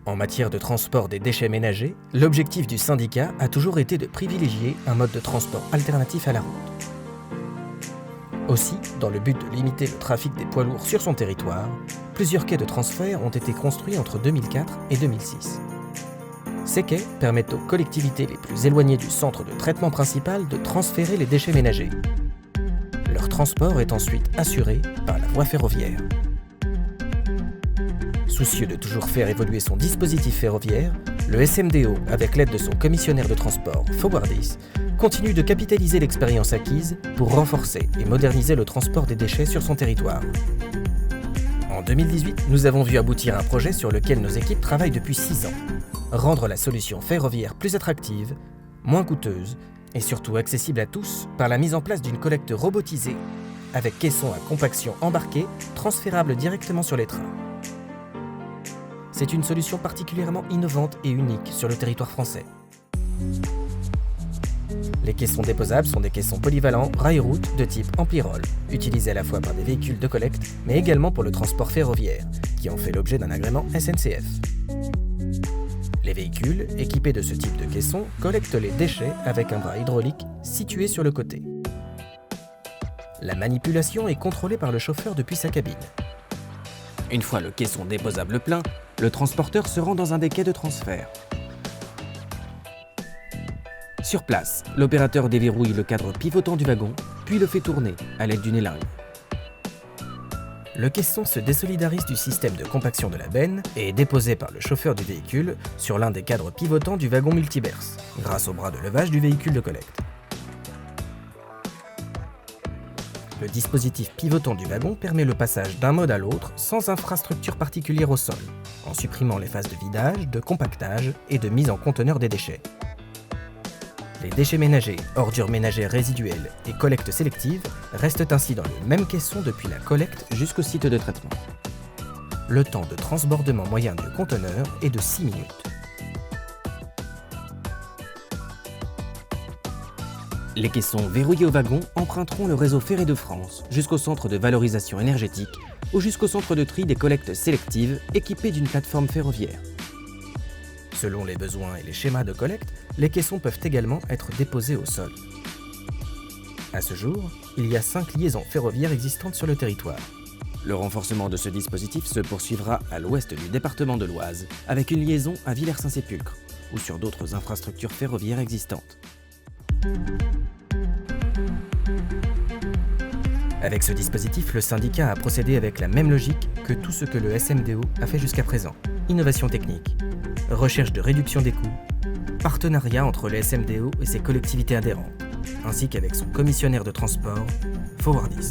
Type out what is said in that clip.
En matière de transport des déchets ménagers, l'objectif du syndicat a toujours été de privilégier un mode de transport alternatif à la route. Aussi, dans le but de limiter le trafic des poids lourds sur son territoire, plusieurs quais de transfert ont été construits entre 2004 et 2006. Ces quais permettent aux collectivités les plus éloignées du centre de traitement principal de transférer les déchets ménagers. Leur transport est ensuite assuré par la voie ferroviaire. Soucieux de toujours faire évoluer son dispositif ferroviaire, le SMDO, avec l'aide de son commissionnaire de transport, Forwardis, continue de capitaliser l'expérience acquise pour renforcer et moderniser le transport des déchets sur son territoire. En 2018, nous avons vu aboutir un projet sur lequel nos équipes travaillent depuis 6 ans. Rendre la solution ferroviaire plus attractive, moins coûteuse et surtout accessible à tous par la mise en place d'une collecte robotisée avec caissons à compaction embarqués transférables directement sur les trains. C'est une solution particulièrement innovante et unique sur le territoire français. Les caissons déposables sont des caissons polyvalents rail-route de type ampli-roll, utilisés à la fois par des véhicules de collecte, mais également pour le transport ferroviaire, qui ont fait l'objet d'un agrément SNCF. Les véhicules, équipés de ce type de caisson, collectent les déchets avec un bras hydraulique situé sur le côté. La manipulation est contrôlée par le chauffeur depuis sa cabine. Une fois le caisson déposable plein, le transporteur se rend dans un des quais de transfert. Sur place, l'opérateur déverrouille le cadre pivotant du wagon, puis le fait tourner à l'aide d'une élingue. Le caisson se désolidarise du système de compaction de la benne et est déposé par le chauffeur du véhicule sur l'un des cadres pivotants du wagon multiberce, grâce au bras de levage du véhicule de collecte. Le dispositif pivotant du wagon permet le passage d'un mode à l'autre sans infrastructure particulière au sol, en supprimant les phases de vidage, de compactage et de mise en conteneur des déchets. Les déchets ménagers, ordures ménagères résiduelles et collecte sélective restent ainsi dans le même caisson depuis la collecte jusqu'au site de traitement. Le temps de transbordement moyen du conteneur est de 6 minutes. Les caissons verrouillés au wagon emprunteront le réseau ferré de France jusqu'au centre de valorisation énergétique ou jusqu'au centre de tri des collectes sélectives équipé d'une plateforme ferroviaire. Selon les besoins et les schémas de collecte, les caissons peuvent également être déposés au sol. À ce jour, il y a 5 liaisons ferroviaires existantes sur le territoire. Le renforcement de ce dispositif se poursuivra à l'ouest du département de l'Oise, avec une liaison à Villers-Saint-Sépulcre ou sur d'autres infrastructures ferroviaires existantes. Avec ce dispositif, le syndicat a procédé avec la même logique que tout ce que le SMDO a fait jusqu'à présent. Innovation technique, recherche de réduction des coûts, partenariat entre le SMDO et ses collectivités adhérentes, ainsi qu'avec son commissionnaire de transport, Forwardis.